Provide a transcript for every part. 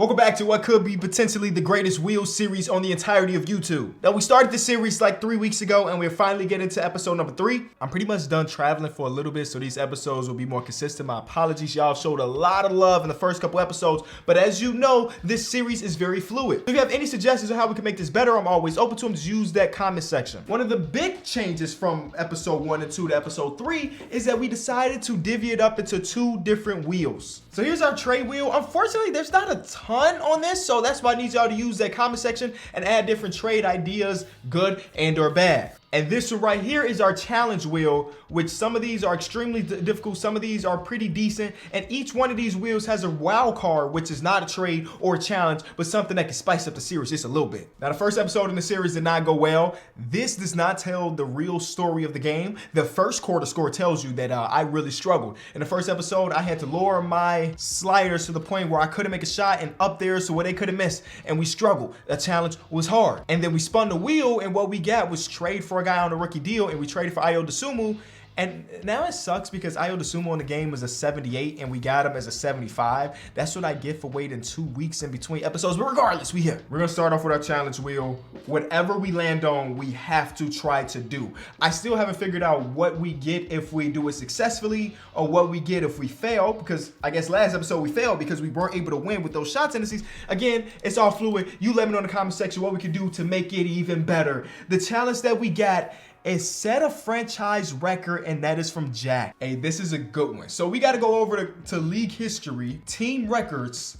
Welcome back to what could be potentially the greatest Wheels series on the entirety of YouTube. Now, we started this series like 3 weeks ago, and we're finally getting to episode number 3. I'm pretty much done traveling for a little bit, so these episodes will be more consistent. My apologies, y'all showed a lot of love in the first couple episodes, but as you know, this series is very fluid. If you have any suggestions on how we can make this better, I'm always open to them. Just use that comment section. One of the big changes from episode 1 and 2 to episode 3 is that we decided to divvy it up into 2 different wheels. So here's our trade wheel. Unfortunately, there's not a ton on this, so that's why I need y'all to use that comment section and add different trade ideas, good and or bad. And this one right here is our challenge wheel, which some of these are extremely difficult, some of these are pretty decent, and each one of these wheels has a wild card, which is not a trade or a challenge, but something that can spice up the series just a little bit. Now, the first episode in the series did not go well. This does not tell the real story of the game. The first quarter score tells you that I really struggled. In the first episode, I had to lower my sliders to the point where I couldn't make a shot and up there so where they couldn't miss, and we struggled. The challenge was hard. And then we spun the wheel, and what we got was trade for a guy on a rookie deal, and we traded for Ayo Dosunmu. And now it sucks because Ayo Dosunmu in the game was a 78 and we got him as a 75. That's what I get for waiting 2 weeks in between episodes. But regardless, we here. We're gonna start off with our challenge wheel. Whatever we land on, we have to try to do. I still haven't figured out what we get if we do it successfully or what we get if we fail, because I guess last episode we failed because we weren't able to win with those shot tendencies. Again, it's all fluid. You let me know in the comment section what we can do to make it even better. The challenge that we got is set a franchise record, and that is from Jack. Hey, this is a good one. So we got to go over to league history, team records,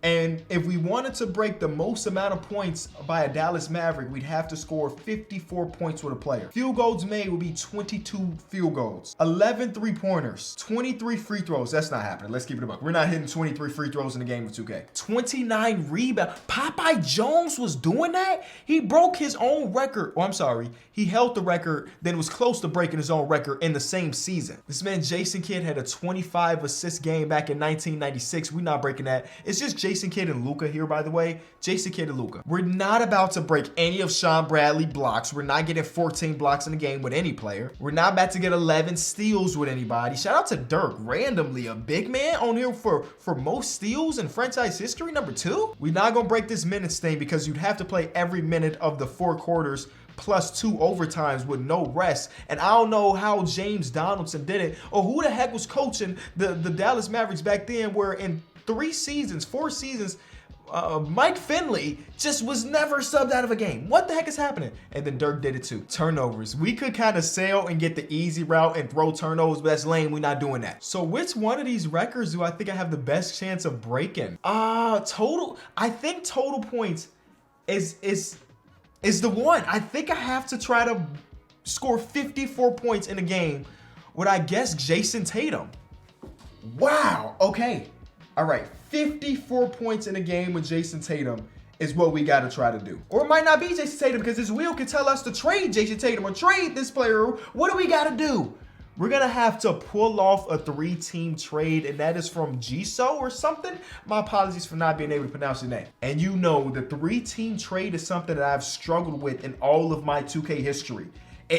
and if we wanted to break the most amount of points by a Dallas Maverick, we'd have to score 54 points with a player. Field goals made would be 22 field goals, 11 three-pointers, 23 free throws. That's not happening. Let's keep it a buck. We're not hitting 23 free throws in the game of 2K. 29 rebounds. Popeye Jones was doing that? He broke his own record. Oh, I'm sorry. He held the record, then was close to breaking his own record in the same season. This man, Jason Kidd, had a 25 assist game back in 1996. We're not breaking that. It's just Jason Kidd and Luka here, by the way. Jason Kidd and Luka. We're not about to break any of Sean Bradley blocks. We're not getting 14 blocks in a game with any player. We're not about to get 11 steals with anybody. Shout out to Dirk, randomly a big man on here for most steals in franchise history, number 2. We're not gonna break this minutes thing because you'd have to play every minute of the 4 quarters plus 2 overtimes with no rest. And I don't know how James Donaldson did it or who the heck was coaching the Dallas Mavericks back then, where in 4 seasons, Mike Finley just was never subbed out of a game. What the heck is happening? And then Dirk did it too. Turnovers. We could kind of sail and get the easy route and throw turnovers, but that's lame. We're not doing that. So which one of these records do I think I have the best chance of breaking? Total. I think total points is the one. I think I have to try to score 54 points in a game with, I guess, Jason Tatum. Wow. Okay. All right, 54 points in a game with Jason Tatum is what we got to try to do. Or it might not be Jason Tatum because this wheel can tell us to trade Jason Tatum or trade this player. What do we got to do? We're going to have to pull off a 3-team trade, and that is from Giso or something. My apologies for not being able to pronounce your name. And you know, the 3-team trade is something that I've struggled with in all of my 2K history.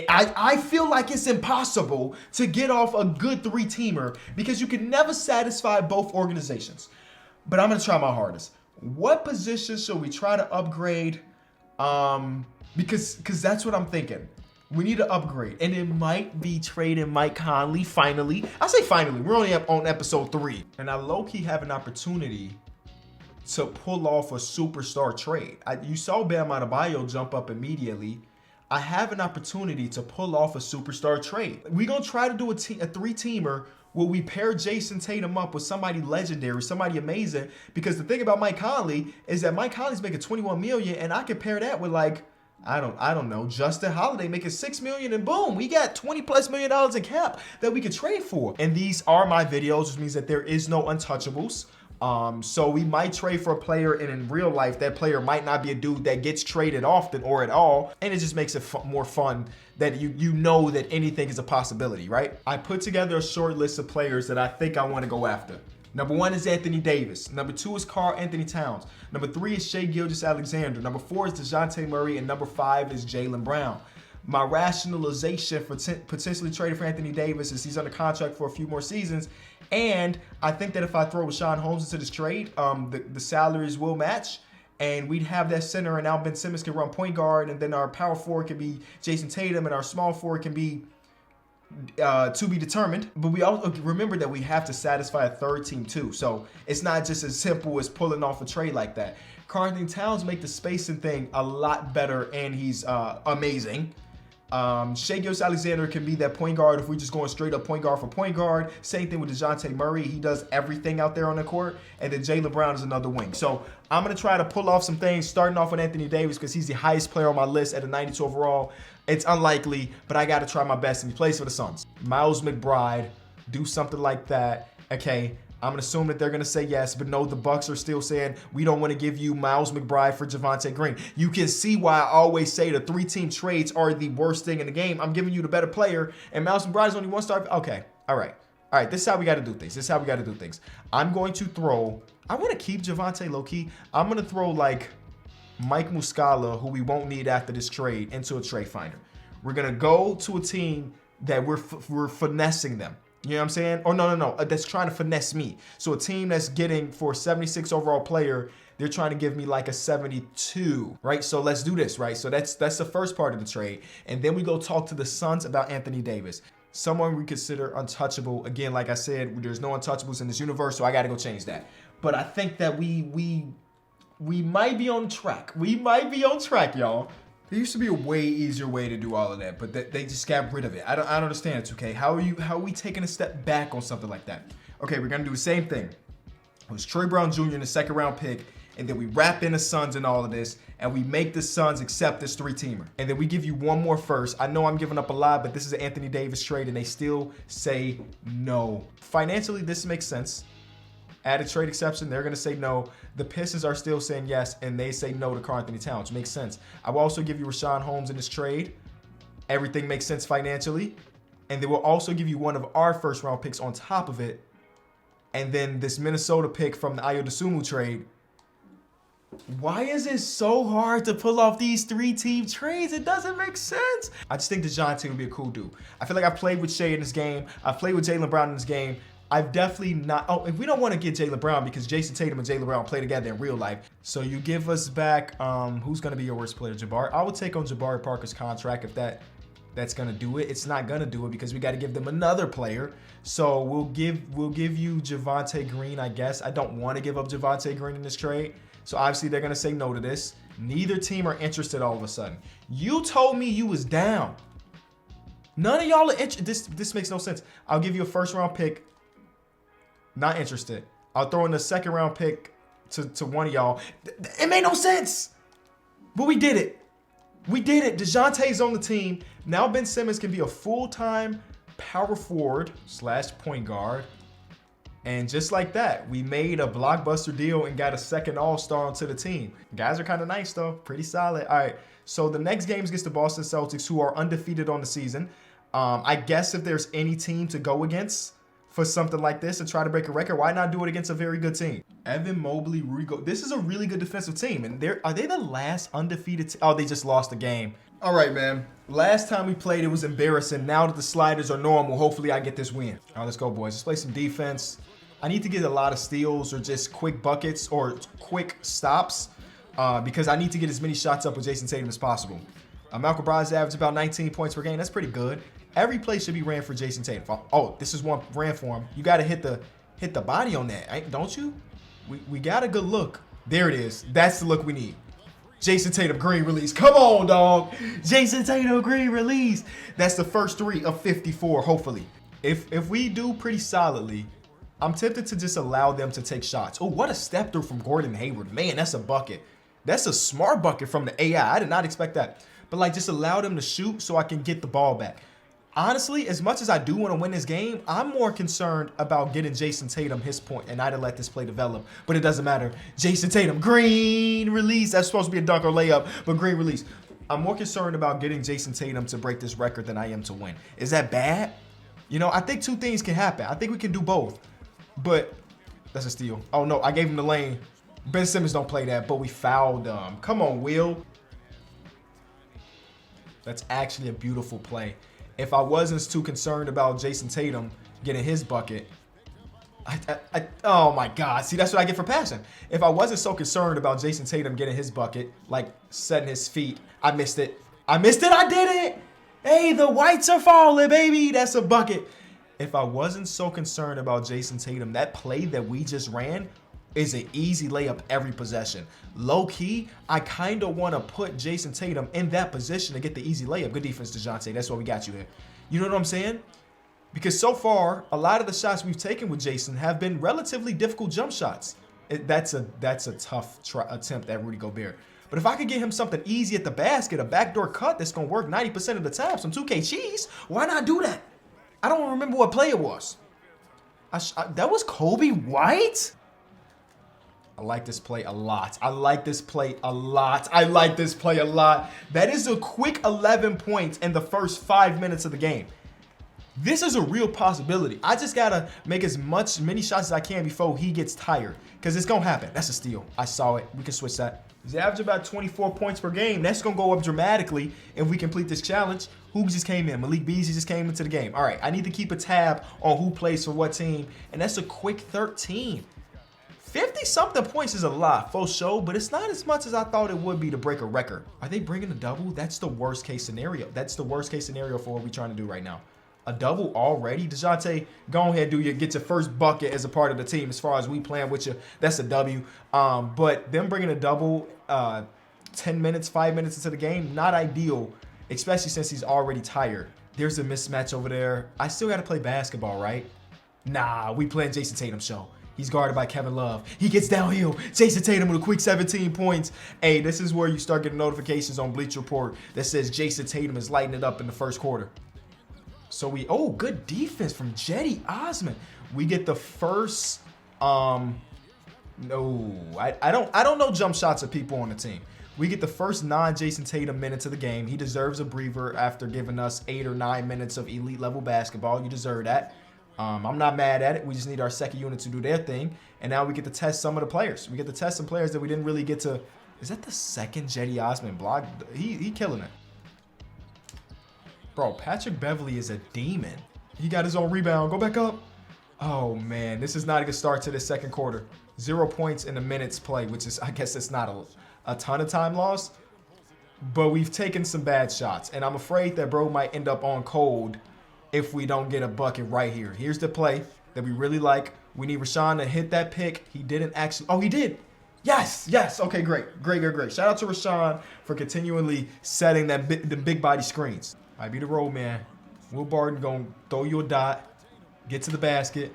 I feel like it's impossible to get off a good 3-teamer because you can never satisfy both organizations. But I'm going to try my hardest. What position should we try to upgrade? Because that's what I'm thinking. We need to upgrade. And it might be trading Mike Conley finally. I say finally. We're only up on episode 3. And I low-key have an opportunity to pull off a superstar trade. You saw Bam Adebayo jump up immediately. I have an opportunity to pull off a superstar trade. We're going to try to do a 3-teamer where we pair Jason Tatum up with somebody legendary, somebody amazing. Because the thing about Mike Conley is that Mike Conley's making $21 million, and I can pair that with, like, I don't know, Justin Holiday making $6 million, and boom, we got $20+ million in cap that we could trade for. And these are my videos, which means that there is no untouchables. So we might trade for a player, and in real life, that player might not be a dude that gets traded often or at all. And it just makes it more fun that you know that anything is a possibility, right? I put together a short list of players that I think I want to go after. Number 1 is Anthony Davis. Number 2 is Karl Anthony Towns. Number 3 is Shai Gilgeous-Alexander. Number 4 is DeJounte Murray. And number 5 is Jaylen Brown. My rationalization for potentially trading for Anthony Davis is he's under contract for a few more seasons, And I think that if I throw Rashawn Holmes into this trade, the salaries will match. And we'd have that center, and now Ben Simmons can run point guard, and then our power forward can be Jason Tatum, and our small forward can be to be determined. But we also remember that we have to satisfy a third team too. So it's not just as simple as pulling off a trade like that. Karl-Anthony Towns make the spacing thing a lot better, and he's amazing. Shai Gilgeous-Alexander can be that point guard if we're just going straight up point guard for point guard. Same thing with DeJounte Murray. He does everything out there on the court. And then Jaylen Brown is another wing. So I'm going to try to pull off some things, starting off with Anthony Davis because he's the highest player on my list at a 92 overall. It's unlikely, but I got to try my best, and he plays for the Suns. Miles McBride, do something like that. Okay, I'm going to assume that they're going to say yes, but no, the Bucks are still saying, we don't want to give you Miles McBride for Javonte Green. You can see why I always say the 3-team trades are the worst thing in the game. I'm giving you the better player, and Miles McBride is only one star. Okay, all right. All right, this is how we got to do things. I'm going to throw, I want to keep Javonte low-key. I'm going to throw like Mike Muscala, who we won't need after this trade, into a trade finder. We're going to go to a team that we're finessing them. You know what I'm saying? Or no. That's trying to finesse me. So a team that's getting for a 76 overall player, they're trying to give me like a 72, right? So let's do this, right? So that's the first part of the trade. And then we go talk to the Suns about Anthony Davis. Someone we consider untouchable. Again, like I said, there's no untouchables in this universe, so I got to go change that. But I think that we might be on track. We might be on track, y'all. There used to be a way easier way to do all of that, but they just got rid of it. I don't understand it, okay? How are we taking a step back on something like that? Okay, we're gonna do the same thing. It was Troy Brown Jr. in the second round pick, and then we wrap in the Suns and all of this, and we make the Suns accept this 3-teamer. And then we give you one more first. I know I'm giving up a lot, but this is an Anthony Davis trade, and they still say no. Financially, this makes sense. Add a trade exception, they're going to say no. The Pistons are still saying yes, and they say no to Karl-Anthony Towns. Makes sense. I will also give you Rashawn Holmes in this trade. Everything makes sense financially. And they will also give you one of our first-round picks on top of it. And then this Minnesota pick from the Ayo Dosunmu trade. Why is it so hard to pull off these 3-team trades? It doesn't make sense. I just think DeJounte would be a cool dude. I feel like I've played with Shai in this game. I've played with Jaylen Brown in this game. I've definitely not. Oh, if we don't want to get Jaylen Brown because Jason Tatum and Jaylen Brown play together in real life. So you give us back, who's going to be your worst player? Jabari. I would take on Jabari Parker's contract if that's going to do it. It's not going to do it because we got to give them another player. So we'll give you Javonte Green, I guess. I don't want to give up Javonte Green in this trade. So obviously they're going to say no to this. Neither team are interested all of a sudden. You told me you was down. None of y'all are interested. This makes no sense. I'll give you a first-round pick. Not interested. I'll throw in a second-round pick to one of y'all. It made no sense. But we did it. We did it. DeJounte's on the team. Now Ben Simmons can be a full-time power forward / point guard. And just like that, we made a blockbuster deal and got a second all-star onto the team. Guys are kind of nice, though. Pretty solid. All right. So the next game is against the Boston Celtics, who are undefeated on the season. I guess if there's any team to go against for something like this and try to break a record, why not do it against a very good team? Evan Mobley, Rudy Gobert. This is a really good defensive team. And are they the last undefeated team? Oh, they just lost the game. All right, man. Last time we played, it was embarrassing. Now that the sliders are normal, hopefully I get this win. All right, let's go, boys. Let's play some defense. I need to get a lot of steals or just quick buckets or quick stops because I need to get as many shots up with Jason Tatum as possible. Malcolm Brogdon's average about 19 points per game. That's pretty good. Every play should be ran for Jason Tatum. Oh, this is one ran for him. You got to hit the body on that, don't you? We got a good look. There it is. That's the look we need. Jason Tatum, green release. Come on, dog. Jason Tatum, green release. That's the first 3 of 54, hopefully. If we do pretty solidly, I'm tempted to just allow them to take shots. Oh, what a step through from Gordon Hayward. Man, that's a bucket. That's a smart bucket from the AI. I did not expect that. But, like, just allow them to shoot so I can get the ball back. Honestly, as much as I do want to win this game, I'm more concerned about getting Jason Tatum his point and not to let this play develop. But it doesn't matter. Jason Tatum, green release. That's supposed to be a dunk or layup, but green release. I'm more concerned about getting Jason Tatum to break this record than I am to win. Is that bad? You know, I think 2 things can happen. I think we can do both. But that's a steal. Oh, no, I gave him the lane. Ben Simmons don't play that, but we fouled him. Come on, Will. That's actually a beautiful play. If I wasn't too concerned about Jason Tatum getting his bucket, Oh my God. See, that's what I get for passing. If I wasn't so concerned about Jason Tatum getting his bucket, like setting his feet, I missed it. I missed it. I did it. Hey, the whites are falling, baby. That's a bucket. If I wasn't so concerned about Jason Tatum, that play that we just ran is an easy layup every possession. Low key, I kind of want to put Jason Tatum in that position to get the easy layup. Good defense, DeJounte. That's why we got you here. You know what I'm saying? Because so far, a lot of the shots we've taken with Jason have been relatively difficult jump shots. That's a tough attempt at Rudy Gobert. But if I could get him something easy at the basket, a backdoor cut that's going to work 90% of the time, some 2K cheese, why not do that? I don't remember what play it was. That was Kobe White? I like this play a lot. I like this play a lot. I like this play a lot. That is a quick 11 points in the first 5 minutes of the game. This is a real possibility. I just got to make many shots as I can before he gets tired. Because it's going to happen. That's a steal. I saw it. We can switch that. He's averaging about 24 points per game. That's going to go up dramatically if we complete this challenge. Who just came in? Malik Beasley just came into the game. All right, I need to keep a tab on who plays for what team. And that's a quick 13. 50-something points is a lot, for sure, but it's not as much as I thought it would be to break a record. Are they bringing a double? That's the worst case scenario. That's the worst case scenario for what we're trying to do right now. A double already? DeJounte, go ahead, get your first bucket as a part of the team as far as we playing with you. That's a W. But them bringing a double 10 minutes, 5 minutes into the game, not ideal, especially since he's already tired. There's a mismatch over there. I still got to play basketball, right? Nah, we playing Jason Tatum show. He's guarded by Kevin Love. He gets downhill. Jason Tatum with a quick 17 points. Hey, this is where you start getting notifications on Bleacher Report that says Jason Tatum is lighting it up in the first quarter. So good defense from Cedi Osman. We get the first, I don't know jump shots of people on the team. We get the first non-Jason Tatum minutes of the game. He deserves a breather after giving us 8 or 9 minutes of elite level basketball. You deserve that. I'm not mad at it. We just need our second unit to do their thing. And now we get to test some of the players. We get to test some players that we didn't really get to. Is that the second Cedi Osman block? He killing it. Bro, Patrick Beverley is a demon. He got his own rebound. Go back up. Oh, man. This is not a good start to the second quarter. 0 points in the minutes play, which is, I guess it's not a ton of time lost. But we've taken some bad shots. And I'm afraid that bro might end up on cold if we don't get a bucket right here. Here's the play that we really like. We need Rashawn to hit that pick. He didn't actually. Oh, he did. Yes. Okay, great. Shout out to Rashawn for continually setting the big body screens. Might be the road man. Will Barton gonna throw you a dot, get to the basket.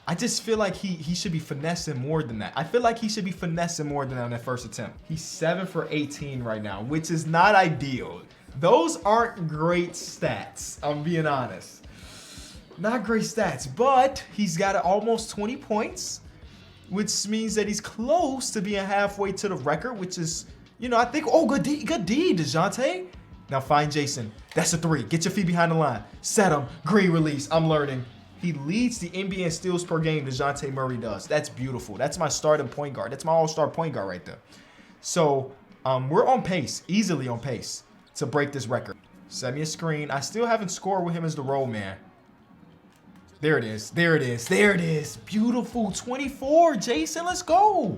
I just feel like he should be finessing more than that. I feel like he should be finessing more than that on that first attempt. He's 7 for 18 right now, which is not ideal. Those aren't great stats, I'm being honest. Not great stats, but he's got almost 20 points, which means that he's close to being halfway to the record, which is, I think, good D, DeJounte. Now find Jason. That's a 3. Get your feet behind the line. Set him. Green release. I'm learning. He leads the NBA in steals per game. DeJounte Murray does. That's beautiful. That's my starting point guard. That's my all-star point guard right there. So we're on pace, easily on pace to break this record. Send me a screen. I still haven't scored with him as the roll man. There it is. Beautiful. 24. Jason, let's go.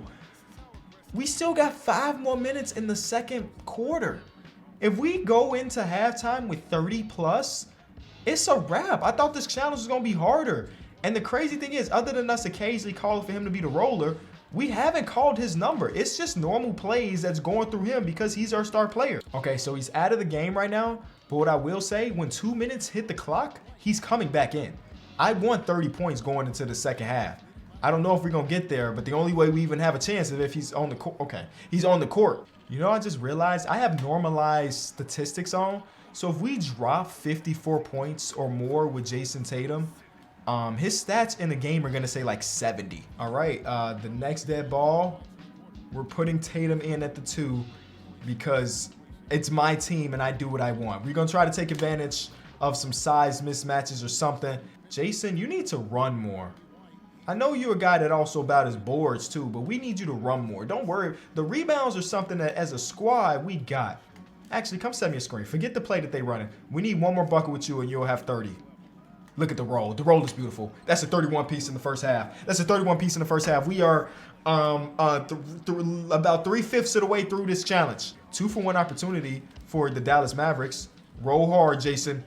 We still got 5 more minutes in the second quarter. If we go into halftime with 30 plus, it's a wrap. I thought this challenge was going to be harder. And the crazy thing is, other than us occasionally calling for him to be the roller, we haven't called his number. It's just normal plays that's going through him because he's our star player. Okay, so he's out of the game right now. But what I will say, when 2 minutes hit the clock, he's coming back in. I want 30 points going into the second half. I don't know if we're going to get there, but the only way we even have a chance is if he's on the court. Okay, he's on the court. I just realized I have normalized statistics on. So if we drop 54 points or more with Jason Tatum, his stats in the game are going to say like 70. All right, the next dead ball, we're putting Tatum in at the 2 because it's my team and I do what I want. We're going to try to take advantage of some size mismatches or something. Jason, you need to run more. I know you're a guy that also about his boards too, but we need you to run more. Don't worry. The rebounds are something that as a squad we got. Actually, come send me a screen. Forget the play that they running. We need one more bucket with you and you'll have 30. Look at the roll. The roll is beautiful. That's a 31 piece in the first half. That's a 31 piece in the first half. We are about 3/5 of the way through this challenge. 2-for-1 opportunity for the Dallas Mavericks. Roll hard, Jason.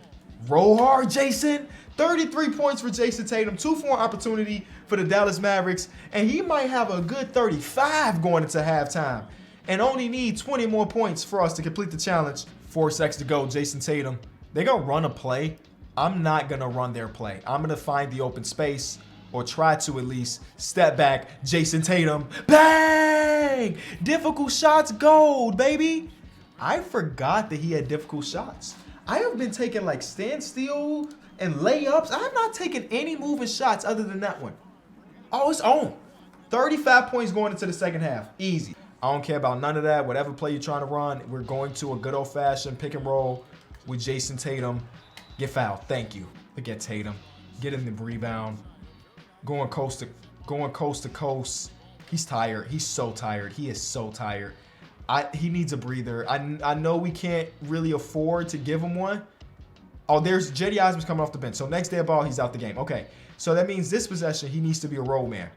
Roll hard, Jason. 33 points for Jason Tatum. 2-for-1 opportunity for the Dallas Mavericks. And he might have a good 35 going into halftime. And only need 20 more points for us to complete the challenge. 4 seconds to go, Jason Tatum. They're going to run a play. I'm not going to run their play. I'm going to find the open space, or try to at least. Step back, Jason Tatum. Bang! Difficult shots gold, baby. I forgot that he had difficult shots. I have been taking like standstill and layups. I have not taken any moving shots other than that one. Oh, it's on. 35 points going into the second half. Easy. I don't care about none of that. Whatever play you're trying to run, we're going to a good old-fashioned pick and roll with Jason Tatum. Get fouled. Thank you. Look at Tatum. Get him the rebound. Going coast to coast. He's tired. He's so tired. He is so tired. He needs a breather. I know we can't really afford to give him one. Oh, there's Jetty Osman's coming off the bench. So next day of ball, he's out the game. Okay. So that means this possession, he needs to be a roll man.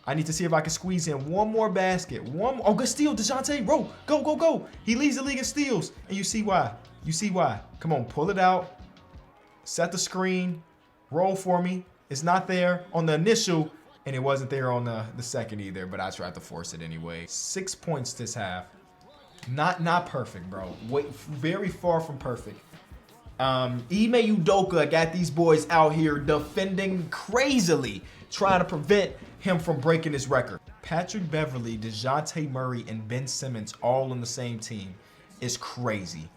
I need to see if I can squeeze in one more basket. Oh, good steal, DeJounte. Roll. Go, go, go. He leads the league in steals. And you see why. You see why. Come on, pull it out. Set the screen. Roll for me. It's not there on the initial, and it wasn't there on the second either, but I tried to force it anyway. 6 points this half. Not perfect, bro. Very far from perfect. Ime Udoka got these boys out here defending crazily, trying to prevent him from breaking his record. Patrick Beverley, DeJounte Murray, and Ben Simmons all on the same team is crazy.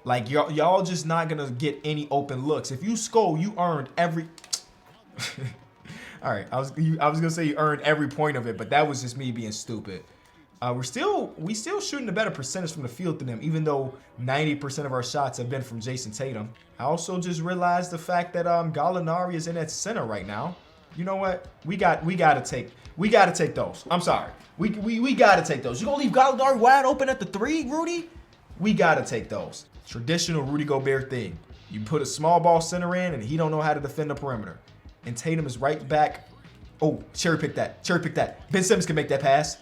Like, y'all just not going to get any open looks. If you score, you earned every... All right, I was going to say you earned every point of it, but that was just me being stupid. We still shooting a better percentage from the field than them, even though 90% of our shots have been from Jason Tatum. I also just realized the fact that Gallinari is in at center right now. You know what? We gotta take those. I'm sorry. We gotta take those. You gonna leave Gallinari wide open at the 3, Rudy? We gotta take those. Traditional Rudy Gobert thing. You put a small ball center in, and he don't know how to defend the perimeter. And Tatum is right back. Oh, cherry pick that. Cherry pick that. Ben Simmons can make that pass.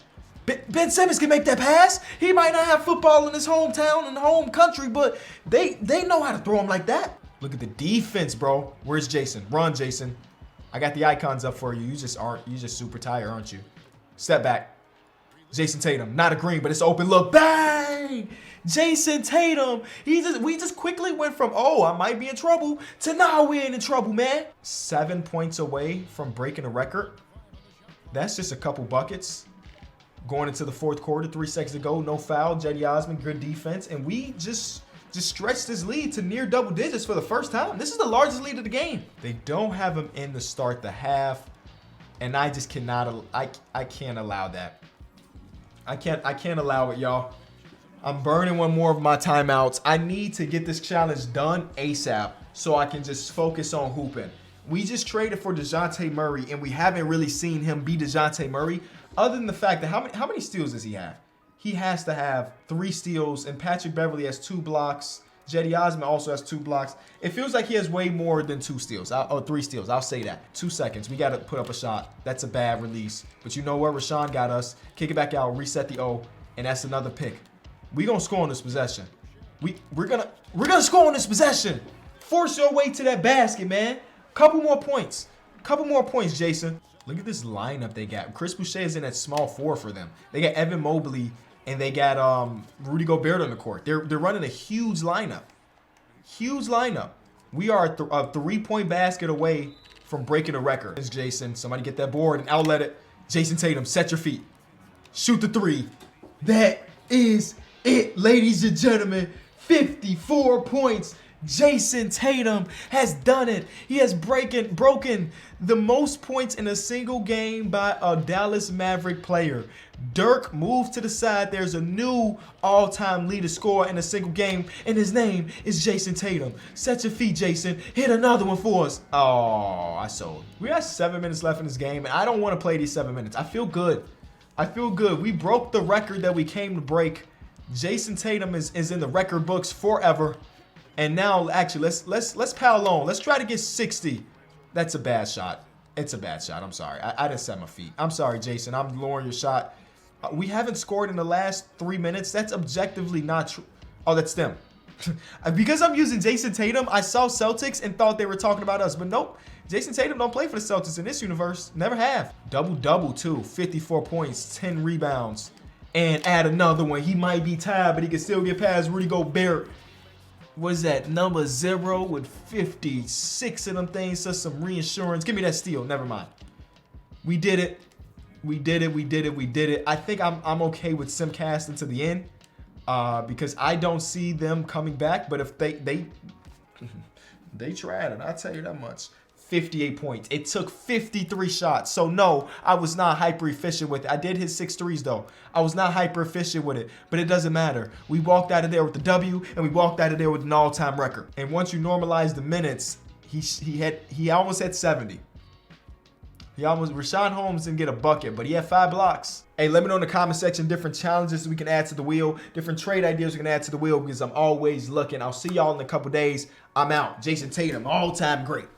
Ben Simmons can make that pass. He might not have football in his hometown and home country, but they know how to throw him like that. Look at the defense, bro. Where's Jason? Run, Jason. I got the icons up for you. You just super tired, aren't you? Step back. Jason Tatum. Not a green, but it's open look. Bang! Jason Tatum. We just quickly went from, oh, I might be in trouble, to now we ain't in trouble, man. 7 points away from breaking a record. That's just a couple buckets. Going into the fourth quarter, 3 seconds to go, no foul. Jetty Osman, good defense. And we just stretched this lead to near double digits for the first time. This is the largest lead of the game. They don't have him in to start the half. And I just cannot, I can't allow that. I can't allow it, y'all. I'm burning one more of my timeouts. I need to get this challenge done ASAP so I can just focus on hooping. We just traded for DeJounte Murray, and we haven't really seen him be DeJounte Murray, other than the fact that how many steals does he have? He has to have 3 steals, and Patrick Beverley has 2 blocks. Jetty Osman also has 2 blocks. It feels like he has way more than 2 steals. 3 steals. I'll say that. 2 seconds. We got to put up a shot. That's a bad release. But you know where Rashawn got us. Kick it back out. Reset the O. And that's another pick. We're going to score on this possession. We're gonna score on this possession. Force your way to that basket, man. Couple more points. Couple more points, Jason. Look at this lineup they got. Chris Boucher is in at small 4 for them. They got Evan Mobley. And they got Rudy Gobert on the court. They're running a huge lineup. Huge lineup. We are a 3-point basket away from breaking a record. It's Jason. Somebody get that board and outlet it. Jason Tatum, set your feet. Shoot the 3. That is it, ladies and gentlemen. 54 points. Jason Tatum has done it. He has broken the most points in a single game by a Dallas Maverick player. Dirk moves to the side. There's a new all-time leader scorer in a single game, and his name is Jason Tatum. Set your feet, Jason. Hit another one for us. Oh, I sold. We got 7 minutes left in this game, and I don't want to play these 7 minutes. I feel good. I feel good. We broke the record that we came to break. Jason Tatum is in the record books forever. And now, actually, let's pile on. Let's try to get 60 That's a bad shot. It's a bad shot. I'm sorry. I didn't set my feet. I'm sorry, Jason. I'm lowering your shot. We haven't scored in the last 3 minutes. That's objectively not true. Oh, that's them. Because I'm using Jason Tatum, I saw Celtics and thought they were talking about us. But nope. Jason Tatum don't play for the Celtics in this universe. Never have. Double-double, too. 54 points, 10 rebounds. And add another one. He might be tired, but he can still get past Rudy Gobert. What is that? Number 0 with 56 of them things. So some reinsurance. Give me that steal. Never mind. We did it. We did it. We did it. We did it. I think I'm okay with simcasting to the end. Because I don't see them coming back. But if they tried it, I'll tell you that much. 58 points. It took 53 shots. So no, I was not hyper efficient with it. I did hit 6 threes though. I was not hyper efficient with it, but it doesn't matter. We walked out of there with the W, and we walked out of there with an all-time record. And once you normalize the minutes, he almost had 70. Rashawn Holmes didn't get a bucket, but he had 5 blocks. Hey, let me know in the comment section different challenges we can add to the wheel, different trade ideas we can add to the wheel, because I'm always looking. I'll see y'all in a couple days. I'm out. Jason Tatum, all-time great.